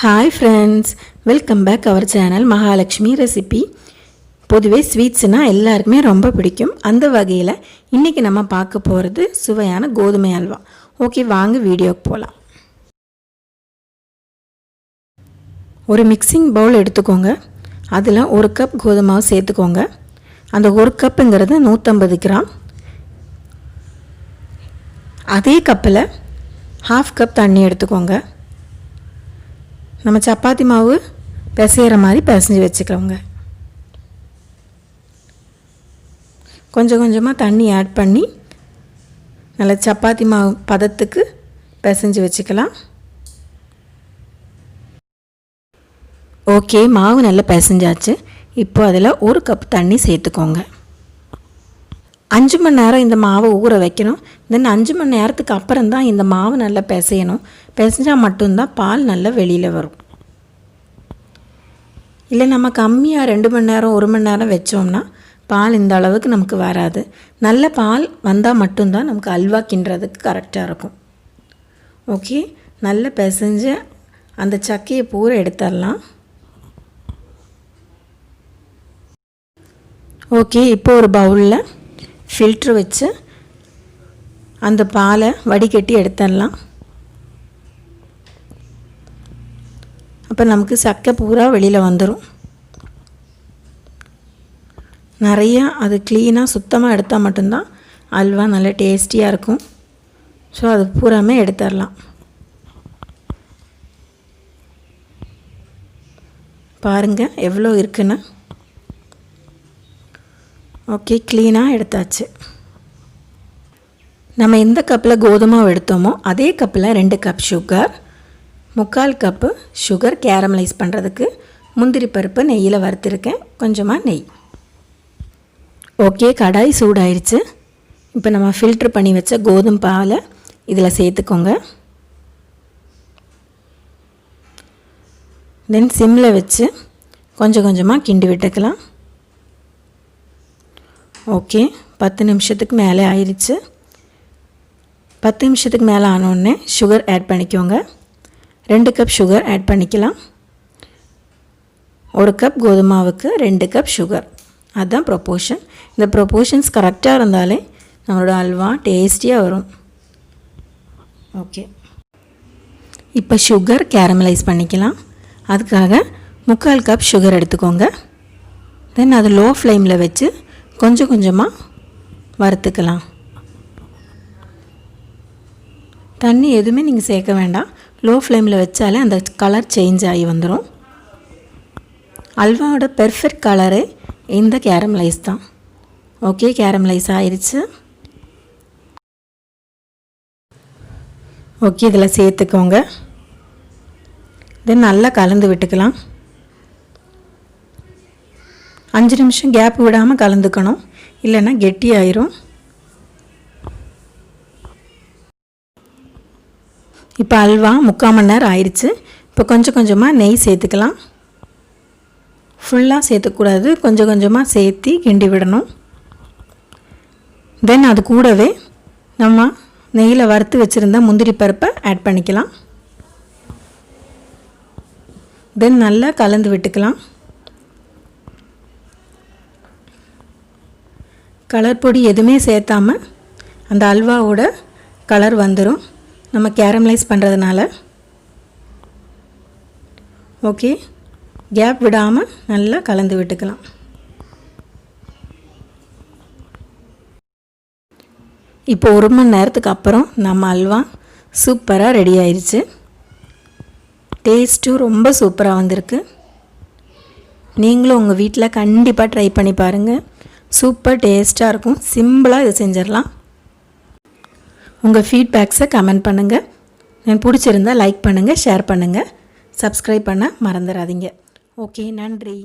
Hi friends, welcome back our channel Mahalakshmi recipe. பொதுவே ஸ்வீட்ஸ்னா எல்லாருக்குமே ரொம்ப பிடிக்கும். அந்த வகையில் இன்னைக்கு நம்ம பார்க்க போகிறது சுவையான கோதுமை அல்வா. ஓகே, வாங்க வீடியோக்கு போகலாம். ஒரு மிக்சிங் பவுல் எடுத்துக்கோங்க. அதில் 1 கப் கோதுமை மாவு சேர்த்துக்கோங்க. அந்த 1 கப்புங்கிறது 150 கிராம். அதே கப்பில் 1/2 கப் தண்ணி எடுத்துக்கோங்க. நம்ம சப்பாத்தி மாவு பிசைகிற மாதிரி பிசைஞ்சு வச்சுக்கோங்க. கொஞ்சம் கொஞ்சமாக தண்ணி ஆட் பண்ணி நல்லா சப்பாத்தி மாவு பதத்துக்கு பிசைஞ்சு வச்சுக்கலாம். ஓகே, மாவு நல்லா பிசைஞ்சாச்சு. இப்போ அதில் 1 கப் தண்ணி சேர்த்துக்கோங்க. 5 மணி நேரம் இந்த மாவை ஊற வைக்கணும். தென் 5 மணி நேரத்துக்கு அப்புறம் தான் இந்த மாவு நல்லா பிசையணும். பிசைஞ்சால் மட்டும்தான் பால் நல்லா வெளியில் வரும். இல்லை நம்ம கம்மியாக 2 மணி நேரம் 1 மணி நேரம் வச்சோம்னா பால் இந்த அளவுக்கு நமக்கு வராது. நல்ல பால் வந்தால் மட்டும்தான் நமக்கு அல்வா கிண்டுறதுக்கு கரெக்டாக இருக்கும். ஓகே, நல்லா பிசைஞ்சு அந்த சக்கையை பூரா எடுத்துடலாம். ஓகே, இப்போ ஒரு பவுலில் ஃபில்ட்ரு வச்சு அந்த பாலை வடிகட்டி எடுத்துடலாம். அப்போ நமக்கு சக்கை பூரா வெளியில் வந்துடும். நிறையா அது க்ளீனாக சுத்தமாக எடுத்தால் மட்டும்தான் அல்வா நல்லா டேஸ்டியாக இருக்கும். ஸோ அது பூராமே எடுத்துடலாம். பாருங்கள் எவ்வளோ இருக்குன்னு. ஓகே, க்ளீனாக எடுத்தாச்சு. நம்ம எந்த கப்பில் கோதுமை எடுத்தோமோ அதே கப்பில் 2 cup sugar, 3/4 cup sugar caramelise பண்ணுறதுக்கு முந்திரி பருப்பு நெய்யில் வறுத்துருக்கேன். கொஞ்சமாக நெய். ஓகே, கடாய் சூடாயிருச்சு. இப்போ நம்ம ஃபில்ட்ரு பண்ணி வச்ச கோதுமை பாலை இதில் சேர்த்துக்கோங்க. தென் சிம்மில் வச்சு கொஞ்சம் கொஞ்சமாக கிண்டி விட்டுக்கலாம். ஓகே, 10 நிமிஷத்துக்கு மேலே ஆயிடுச்சு. 10 நிமிஷத்துக்கு மேலே ஆனோடனே சுகர் ஆட் பண்ணிக்கோங்க. 2 கப் சுகர் ஆட் பண்ணிக்கலாம். 1 கப் கோதுமாவுக்கு 2 கப் சுகர், அதுதான் ப்ரொப்போர்ஷன். இந்த ப்ரொப்போர்ஷன்ஸ் கரெக்டாக இருந்தாலே நம்மளோட அல்வா டேஸ்டியாக வரும். ஓகே, இப்போ சுகர் கேரமலைஸ் பண்ணிக்கலாம். அதுக்காக 3/4 கப் சுகர் எடுத்துக்கோங்க. தென் அது லோ ஃப்ளேமில் வச்சு கொஞ்சம் கொஞ்சமாக வறுத்துக்கலாம். தண்ணி எதுவுமே நீங்கள் சேர்க்க வேண்டாம். லோ ஃப்ளேமில் வச்சாலே அந்த கலர் சேஞ்ச் ஆகி வந்துடும். அல்வாவோட பெர்ஃபெக்ட் கலரு இந்த கேரமலைஸ் தான். ஓகே, கேரமலைஸ் ஆயிடுச்சு. ஓகே, இதில் சேர்த்துக்கோங்க. தென் நல்லா கலந்து விட்டுக்கலாம். 5 நிமிஷம் கேப் விடாமல் கலந்துக்கணும், இல்லைன்னா கெட்டியாயிரும். இப்போ அல்வா 3/4 மணி நேரம் ஆயிடுச்சு. இப்போ கொஞ்சம் கொஞ்சமாக நெய் சேர்த்துக்கலாம். ஃபுல்லாக சேர்த்துக்கூடாது, கொஞ்சம் கொஞ்சமாக சேர்த்து கிண்டி விடணும். தென் அது கூடவே நம்ம நெய்யில் வறுத்து வச்சுருந்த முந்திரி பருப்பை ஆட் பண்ணிக்கலாம். தென் நல்லா கலந்து விட்டுக்கலாம். கலர் பொடி எதுவுமே சேர்த்தாமல் அந்த அல்வாவோட கலர் வந்துடும் நம்ம கேரமலைஸ் பண்ணுறதுனால. ஓகே, கேப் விடாமல் நல்லா கலந்து விட்டுக்கலாம். இப்போ 1 மணி நேரத்துக்கு அப்புறம் நம்ம அல்வா சூப்பராக ரெடி ஆயிடுச்சு. டேஸ்ட்டும் ரொம்ப சூப்பராக வந்திருக்கு. நீங்களும் உங்கள் வீட்டில் கண்டிப்பாக ட்ரை பண்ணி பாருங்கள். சூப்பர் டேஸ்ட்டாக இருக்கும். சிம்பிளாக இதை செஞ்சிடலாம். உங்கள் ஃபீட்பேக்ஸை கமெண்ட் பண்ணுங்கள். எனக்கு பிடிச்சிருந்தால் லைக் பண்ணுங்கள், ஷேர் பண்ணுங்கள், சப்ஸ்கிரைப் பண்ண மறந்துடாதீங்க. ஓகே, நன்றி.